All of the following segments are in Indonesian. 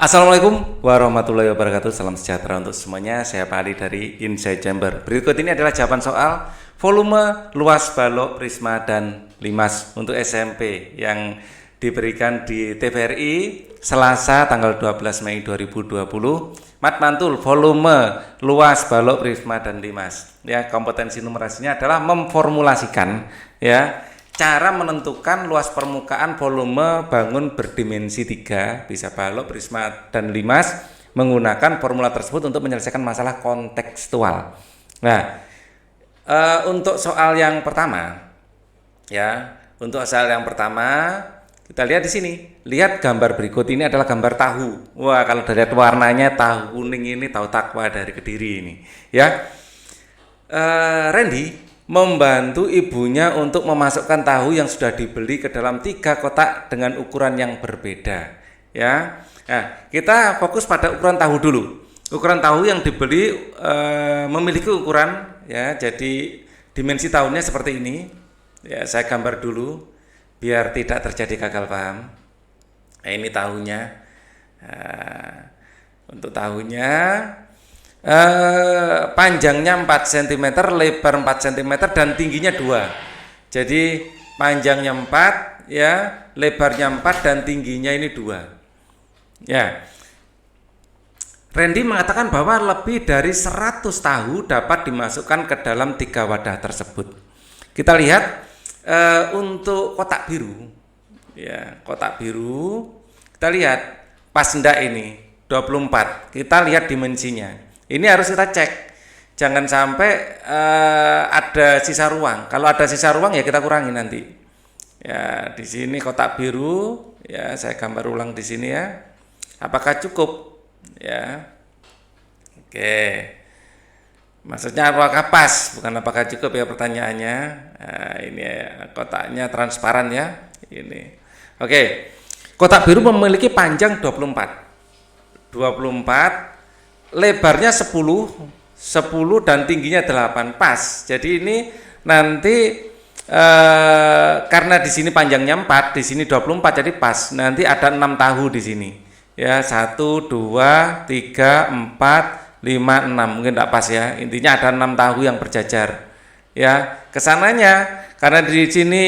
Assalamualaikum warahmatullahi wabarakatuh. Salam sejahtera untuk semuanya. Saya Pak Ali dari Inside Chamber. Berikut ini adalah jawaban soal volume, luas balok, prisma, dan limas untuk SMP yang diberikan di TVRI Selasa tanggal 12 Mei 2020. Mat mantul, volume, luas balok, prisma, dan limas. Ya, kompetensi numerasinya adalah memformulasikan ya cara menentukan luas permukaan volume bangun berdimensi 3, bisa balok, prisma, dan limas, menggunakan formula tersebut untuk menyelesaikan masalah kontekstual. Nah, untuk soal yang pertama, kita lihat di sini. Lihat gambar berikut ini adalah gambar tahu. Wah, kalau dilihat warnanya tahu kuning ini tahu takwa dari Kediri ini. Ya, Randy membantu ibunya untuk memasukkan tahu yang sudah dibeli ke dalam 3 kotak dengan ukuran yang berbeda. Ya, nah, kita fokus pada ukuran tahu dulu. Ukuran tahu yang dibeli memiliki ukuran, ya, jadi dimensi tahunya seperti ini. Ya, saya gambar dulu biar tidak terjadi gagal paham. Nah, ini tahunya. Nah, untuk tahunya panjangnya 4 cm, lebar 4 cm, dan tingginya 2. Jadi panjangnya 4, ya, lebarnya 4, dan tingginya ini 2. Ya. Randy mengatakan bahwa lebih dari 100 tahu dapat dimasukkan ke dalam 3 wadah tersebut. Kita lihat untuk kotak biru. Ya, kotak biru. Kita lihat pas enggak ini 24. Kita lihat dimensinya. Ini harus kita cek, jangan sampai ada sisa ruang. Kalau ada sisa ruang ya kita kurangi nanti. Ya, di sini kotak biru, ya, saya gambar ulang di sini ya. Apakah cukup? Ya, oke. Maksudnya apakah pas, bukan apakah cukup ya pertanyaannya. Nah, ini ya, kotaknya transparan ya. Ini, oke. Kotak biru memiliki panjang 24, lebarnya 10 dan tingginya 8, pas. Jadi ini nanti karena di sini panjangnya 4, di sini 24, jadi pas. Nanti ada 6 tahu di sini. Ya, 1 2 3 4 5 6. Mungkin tidak pas ya. Intinya ada 6 tahu yang berjajar. Ya, kesananya karena di sini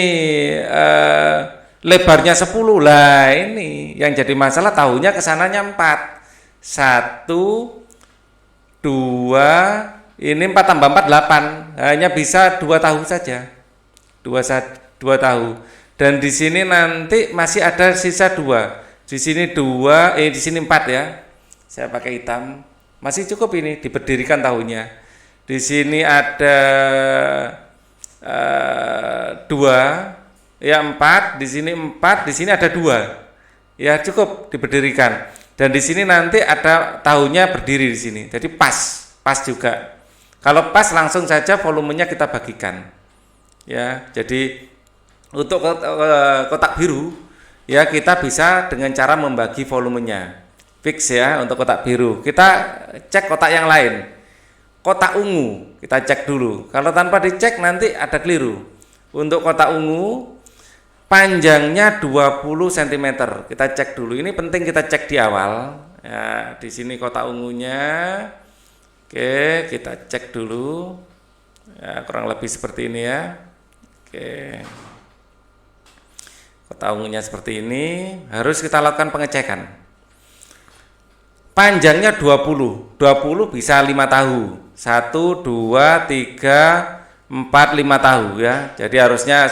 lebarnya 10. Lah, ini yang jadi masalah, tahunya kesananya 4. 1 2, ini 4 tambah 4 8, hanya bisa 2 tahu saja, 2 tahu. Dan di sini nanti masih ada sisa 2, di sini 2, di sini 4 ya, saya pakai hitam, masih cukup ini diberdirikan tahunya. Di sini ada 2, ya, 4, di sini 4, di sini ada 2, ya, cukup diberdirikan. Dan di sini nanti ada tahunya berdiri di sini. Jadi pas juga. Kalau pas langsung saja volumenya kita bagikan. Ya, jadi untuk kotak biru ya kita bisa dengan cara membagi volumenya. Fix ya untuk kotak biru. Kita cek kotak yang lain. Kotak ungu kita cek dulu. Kalau tanpa dicek nanti ada keliru. Untuk kotak ungu panjangnya 20 cm. Kita cek dulu. Ini penting kita cek di awal. Ya, di sini kotak ungunya. Oke, kita cek dulu. Ya, kurang lebih seperti ini ya. Oke. Kotak ungunya seperti ini. Harus kita lakukan pengecekan. Panjangnya 20. 20 bisa 5 tahu. 1 2 3 4 5 tahu ya. Jadi harusnya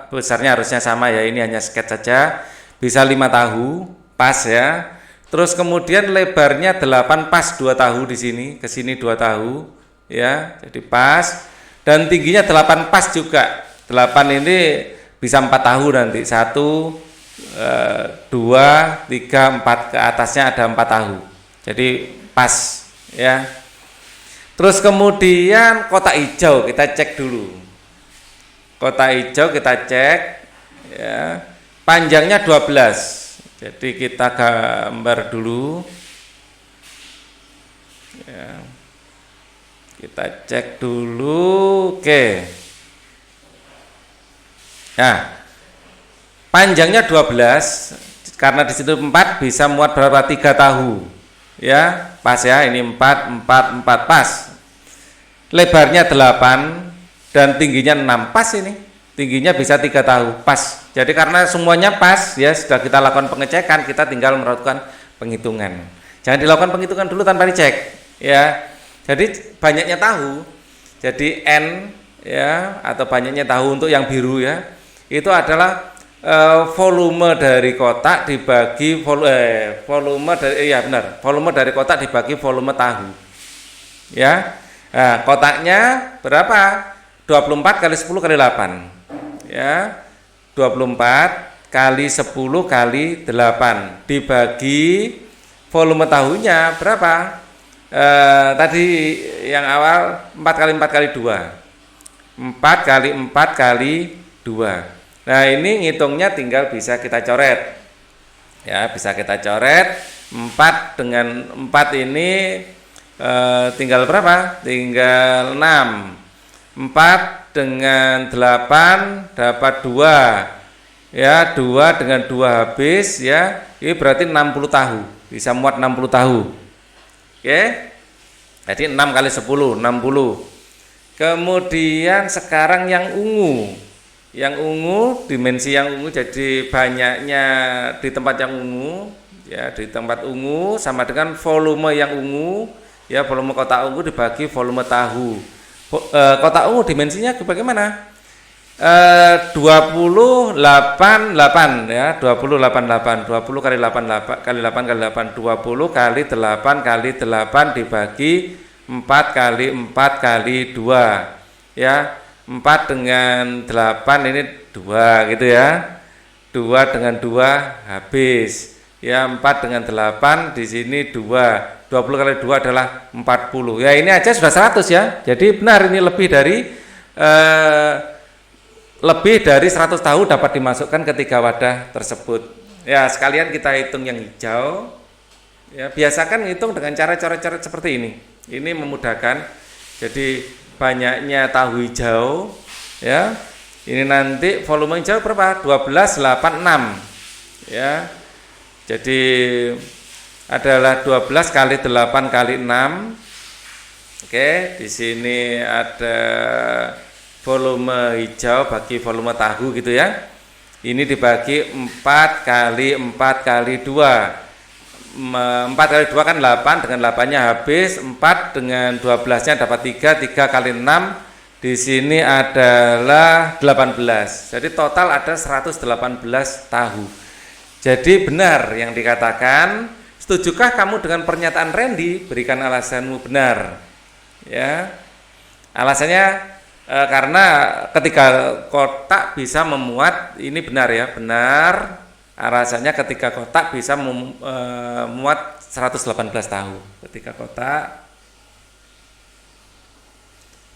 besarnya harusnya sama ya. Ini hanya sketch saja. Bisa 5 tahu, pas ya. Terus kemudian lebarnya 8, pas 2 tahu di sini, ke sini 2 tahu ya. Jadi pas, dan tingginya 8, pas juga. 8 ini bisa 4 tahu nanti. 1 2 3 4, ke atasnya ada 4 tahu. Jadi pas ya. Terus kemudian kotak hijau kita cek dulu. Kotak hijau kita cek ya. Panjangnya 12. Jadi kita gambar dulu. Ya. Kita cek dulu. Oke. Nah, panjangnya 12. karena di situ 4 bisa muat berapa? 3 tahu. Ya, pas ya, ini 4 pas. Lebarnya 8 dan tingginya 6, pas ini. Tingginya bisa 3 tahu, pas. Jadi karena semuanya pas, ya sudah kita lakukan pengecekan, kita tinggal melakukan penghitungan. Jangan dilakukan penghitungan dulu tanpa dicek, ya. Jadi banyaknya tahu. Jadi N ya, atau banyaknya tahu untuk yang biru ya, itu adalah volume dari kotak dibagi volume dari volume dari kotak dibagi volume tahu. Ya. Nah, kotaknya berapa? 24 kali 10 kali 8. Ya. 24 kali 10 kali 8 dibagi volume tahunya berapa? Tadi yang awal 4 kali 4 kali 2. 4 kali 4 kali 2. Nah, ini ngitungnya tinggal bisa kita coret. Ya, bisa kita coret. 4 dengan 4 ini tinggal berapa? Tinggal 6. 4 dengan 8 dapat 2. Ya, 2 dengan 2 habis ya. Ini berarti 60 tahu. Bisa muat 60 tahu. Oke. Jadi 6 kali 10, 60. Kemudian sekarang yang ungu. Yang ungu, dimensi yang ungu, jadi banyaknya di tempat yang ungu, ya, di tempat ungu sama dengan volume yang ungu, ya, volume kotak ungu dibagi volume tahu. Kotak ungu dimensinya bagaimana? 28 ya, 20 kali 8 kali 8 kali 8, 20 kali 8 kali 8 dibagi 4 kali 4 kali 2 ya. 4 dengan 8 ini 2 gitu ya. 2 dengan 2 habis. Ya, 4 dengan 8 di sini 2. 20 kali 2 adalah 40. Ya, ini aja sudah 100 ya. Jadi benar ini lebih dari 100 tahu dapat dimasukkan ke 3 wadah tersebut. Ya, sekalian kita hitung yang hijau. Ya, biasakan hitung dengan cara coret-coret seperti ini. Ini memudahkan. Jadi banyaknya tahu hijau ya. Ini nanti volume hijau berapa? 1286 ya. Jadi adalah 12 kali 8 kali 6. Oke, di sini ada volume hijau bagi volume tahu gitu ya. Ini dibagi 4 kali 4 kali 2. 4 kali 2 kan 8, dengan 8-nya habis, 4 dengan 12-nya dapat 3, 3 kali 6 di sini adalah 18. Jadi total ada 118 tahu. Jadi benar yang dikatakan. Setujukah kamu dengan pernyataan Randy? Berikan alasanmu benar. Ya. Alasannya karena ketika kotak bisa memuat, ini benar ya, benar. Alasannya ketika kotak bisa memuat 118 tahu. Ketika kotak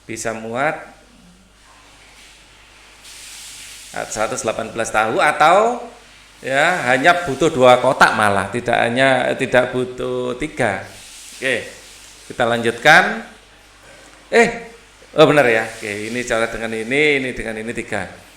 bisa muat 118 tahu, atau ya hanya butuh 2 kotak, malah tidak butuh 3. Oke, kita lanjutkan. Benar ya. Oke, ini coret dengan ini dengan ini 3.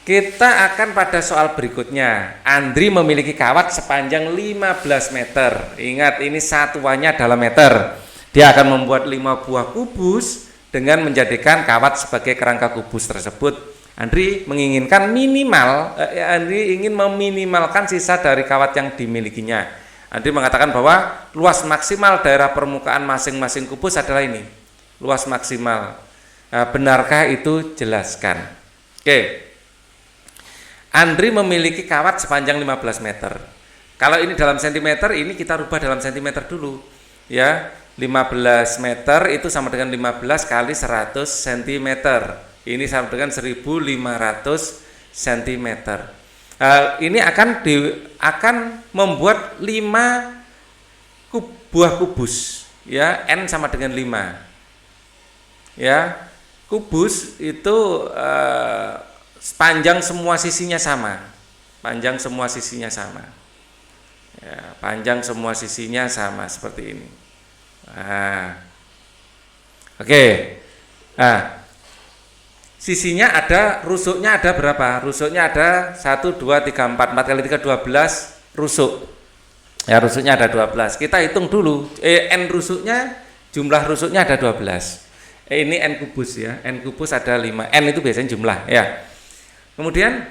Kita akan pada soal berikutnya. Andri memiliki kawat sepanjang 15 meter. Ingat, ini satuannya adalah meter. Dia akan membuat 5 buah kubus dengan menjadikan kawat sebagai kerangka kubus tersebut. Andri menginginkan Andri ingin meminimalkan sisa dari kawat yang dimilikinya. Andri mengatakan bahwa luas maksimal daerah permukaan masing-masing kubus adalah ini. Luas maksimal. Benarkah itu? Jelaskan. Oke. Andri memiliki kawat sepanjang 15 meter. Kalau ini dalam sentimeter, ini kita rubah dalam sentimeter dulu. Ya, 15 meter itu sama dengan 15 kali 100 cm. Ini sama dengan 1500 cm. Ini akan membuat 5 buah kubus. Ya, N sama dengan 5. Ya, kubus itu panjang semua sisinya sama. Panjang semua sisinya sama. Ya, panjang semua sisinya sama seperti ini. Oke. Sisinya ada, rusuknya ada berapa? Rusuknya ada 1, 2, 3, 4. 4 kali 3, 12. rusuk. Ya, rusuknya ada 12. Kita hitung dulu. N rusuknya, jumlah rusuknya ada 12. Ini N kubus ya. N kubus ada 5. N itu biasanya jumlah ya. Kemudian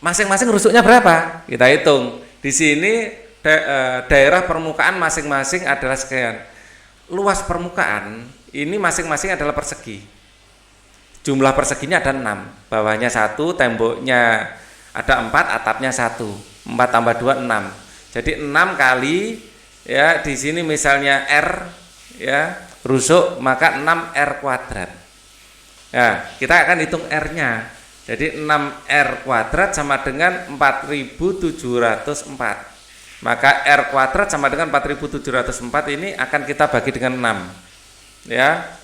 masing-masing rusuknya berapa? Kita hitung. Di sini daerah permukaan masing-masing adalah sekian. Luas permukaan ini masing-masing adalah persegi. Jumlah perseginya ada 6. Bawahnya 1, temboknya ada 4, atapnya 1. 4 tambah 2 6. Jadi 6 kali ya, di sini misalnya R ya, rusuk, maka 6 R kuadrat. Ya, kita akan hitung R-nya. Jadi 6R kuadrat sama dengan 4704. Maka R kuadrat sama dengan 4704 ini akan kita bagi dengan 6. Ya.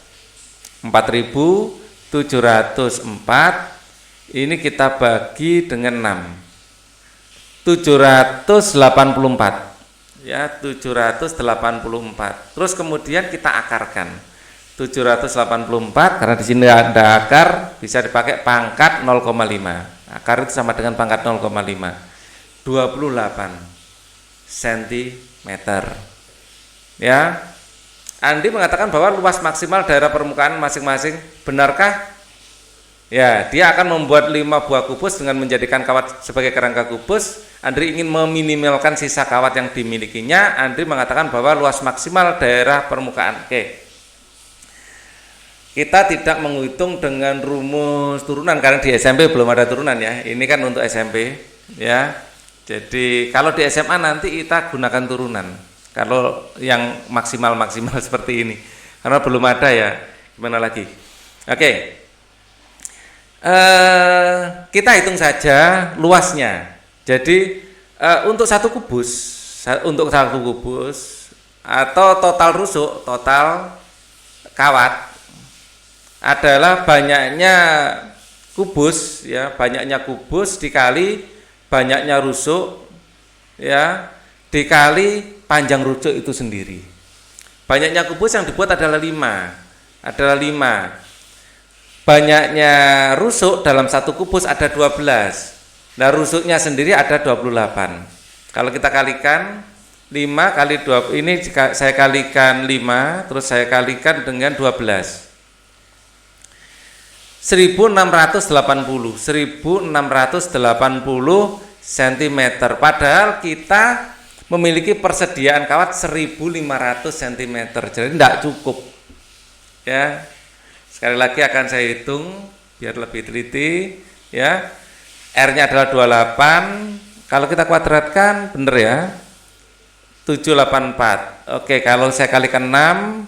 4704 ini kita bagi dengan 6. 784 ya, 784. Terus kemudian kita akarkan 784 karena di sini ada akar, bisa dipakai pangkat 0,5. Akar itu sama dengan pangkat 0,5. 28 cm. Ya. Andi mengatakan bahwa luas maksimal daerah permukaan masing-masing, benarkah? Ya, dia akan membuat 5 buah kubus dengan menjadikan kawat sebagai kerangka kubus. Andri ingin meminimalkan sisa kawat yang dimilikinya. Andri mengatakan bahwa luas maksimal daerah permukaan. Oke. Kita tidak menghitung dengan rumus turunan karena di SMP belum ada turunan ya. Ini kan untuk SMP ya. Jadi kalau di SMA nanti kita gunakan turunan. Kalau yang maksimal seperti ini. Karena belum ada ya. Gimana lagi? Oke. Kita hitung saja luasnya. Jadi untuk satu kubus atau total rusuk, total kawat adalah banyaknya kubus ya, banyaknya kubus dikali banyaknya rusuk ya, dikali panjang rusuk itu sendiri. Banyaknya kubus yang dibuat adalah 5. Banyaknya rusuk dalam satu kubus ada 12. Nah, rusuknya sendiri ada 28. Kalau kita kalikan 5 kali 2, ini jika saya kalikan 5 terus saya kalikan dengan 12. 1680 cm. Padahal kita memiliki persediaan kawat 1500 cm. Jadi tidak cukup. Ya. Sekali lagi akan saya hitung biar lebih teliti ya. R-nya adalah 28. Kalau kita kuadratkan benar ya. 784. Oke, kalau saya kalikan 6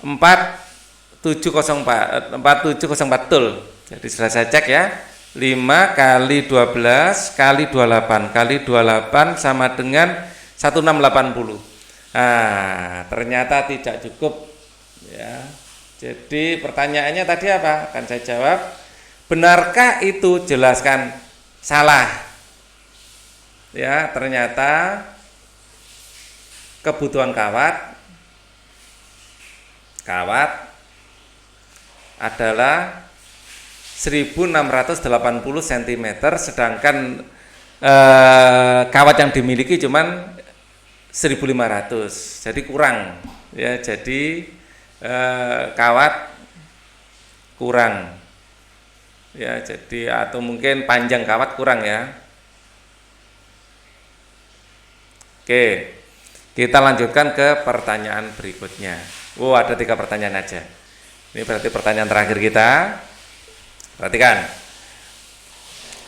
4704 betul. Jadi sudah saya cek ya. 5 kali 12 kali 28 kali 28 sama dengan 1680. Nah, ternyata tidak cukup. Ya, jadi pertanyaannya tadi apa? Akan saya jawab. Benarkah itu? Jelaskan. Salah. Ya, ternyata kebutuhan kawat adalah 1680 cm, sedangkan kawat yang dimiliki cuman 1500. Jadi kurang. Ya, jadi kawat kurang ya, jadi atau mungkin panjang kawat kurang ya. Oke, kita lanjutkan ke pertanyaan berikutnya. Ada 3 pertanyaan aja. Ini berarti pertanyaan terakhir kita. Perhatikan.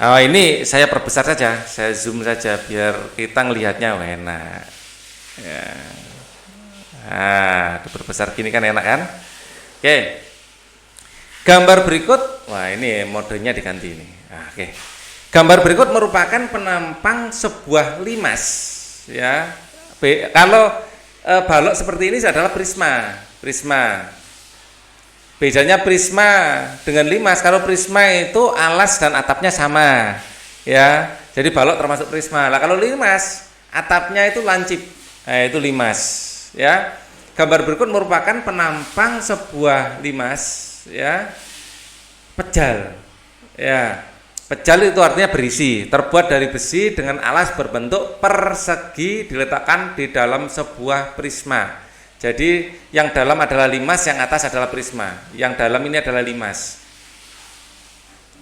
Ini saya perbesar saja, saya zoom saja biar kita ngelihatnya enak ya. Nah, diperbesar gini kan enak kan? Oke. Gambar berikut, wah ini modenya diganti ini. Oke. Gambar berikut merupakan penampang sebuah limas ya. Kalau balok seperti ini adalah prisma. Bedanya prisma dengan limas, kalau prisma itu alas dan atapnya sama ya. Jadi balok termasuk prisma. Lah kalau limas atapnya itu lancip. Nah, itu limas. Ya, gambar berikut merupakan penampang sebuah limas ya, pejal ya. Pejal itu artinya berisi, terbuat dari besi dengan alas berbentuk persegi diletakkan di dalam sebuah prisma. Jadi yang dalam adalah limas, yang atas adalah prisma. Yang dalam ini adalah limas.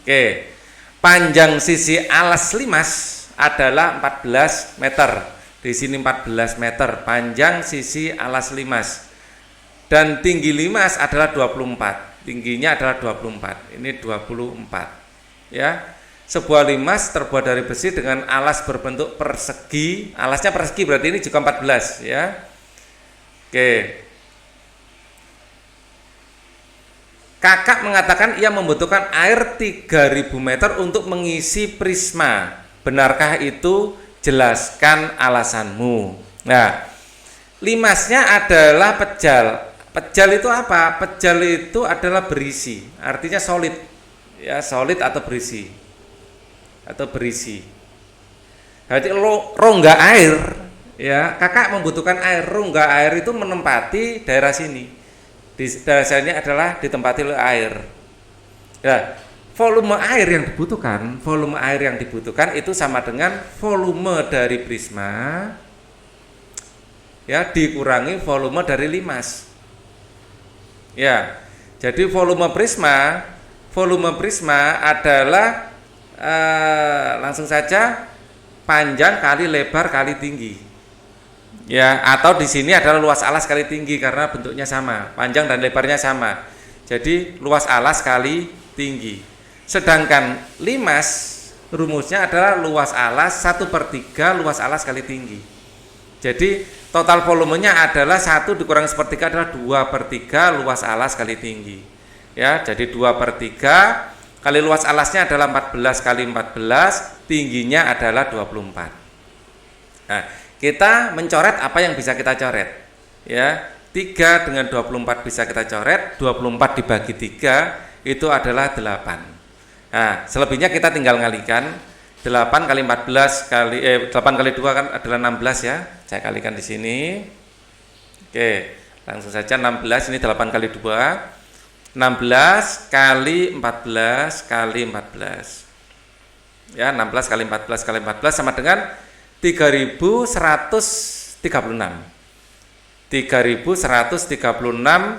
Oke. Panjang sisi alas limas adalah 14 meter. Di sini 14 meter panjang sisi alas limas. Dan tinggi limas adalah 24. Tingginya adalah 24. Ini 24. Ya. Sebuah limas terbuat dari besi dengan alas berbentuk persegi. Alasnya persegi berarti ini juga 14 ya. Oke. Kakak mengatakan ia membutuhkan air 3000 meter untuk mengisi prisma. Benarkah itu? Jelaskan alasanmu. Nah, limasnya adalah pejal. Pejal itu apa? Pejal itu adalah berisi, artinya solid. Ya, solid atau berisi. Berarti rongga air, ya, kakak membutuhkan air. Rongga air itu menempati daerah sini. Di daerah sini adalah ditempati oleh air. Ya, volume air yang dibutuhkan itu sama dengan volume dari prisma, ya, dikurangi volume dari limas. Ya, jadi volume prisma adalah langsung saja panjang kali lebar kali tinggi, ya, atau di sini adalah luas alas kali tinggi karena bentuknya sama, panjang dan lebarnya sama, jadi luas alas kali tinggi. Sedangkan limas rumusnya adalah luas alas 1/3 luas alas kali tinggi. Jadi total volumenya adalah 1 dikurangi 1/3 adalah 2/3 luas alas kali tinggi, ya, jadi 2/3 kali luas alasnya adalah 14 kali 14, tingginya adalah 24. Nah, kita mencoret apa yang bisa kita coret. Ya, 3 dengan 24 bisa kita coret, 24 dibagi 3 itu adalah 8. Nah, selebihnya kita tinggal ngalikan. 8 kali 14 kali 8 kali 2 kan adalah 16 ya. Saya kalikan di sini. Oke, langsung saja 16 ini 8 kali 2. 16 kali 14 kali 14. Ya, 16 kali 14 kali 14 sama dengan 3136. 3136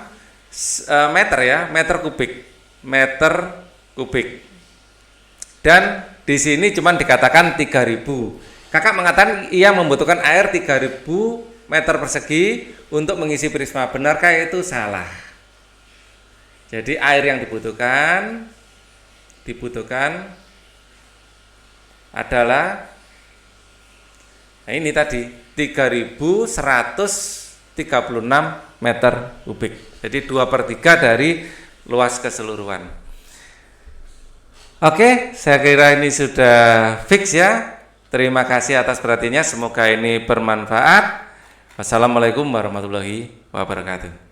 meter ya, meter kubik. Dan di sini cuma dikatakan 3000. Kakak mengatakan ia membutuhkan air 3000 meter persegi untuk mengisi prisma. Benarkah itu? Salah. Jadi air yang dibutuhkan adalah, nah ini tadi 3136 meter kubik. Jadi 2/3 dari luas keseluruhan. Oke, saya kira ini sudah fix ya. Terima kasih atas perhatiannya. Semoga ini bermanfaat. Wassalamualaikum warahmatullahi wabarakatuh.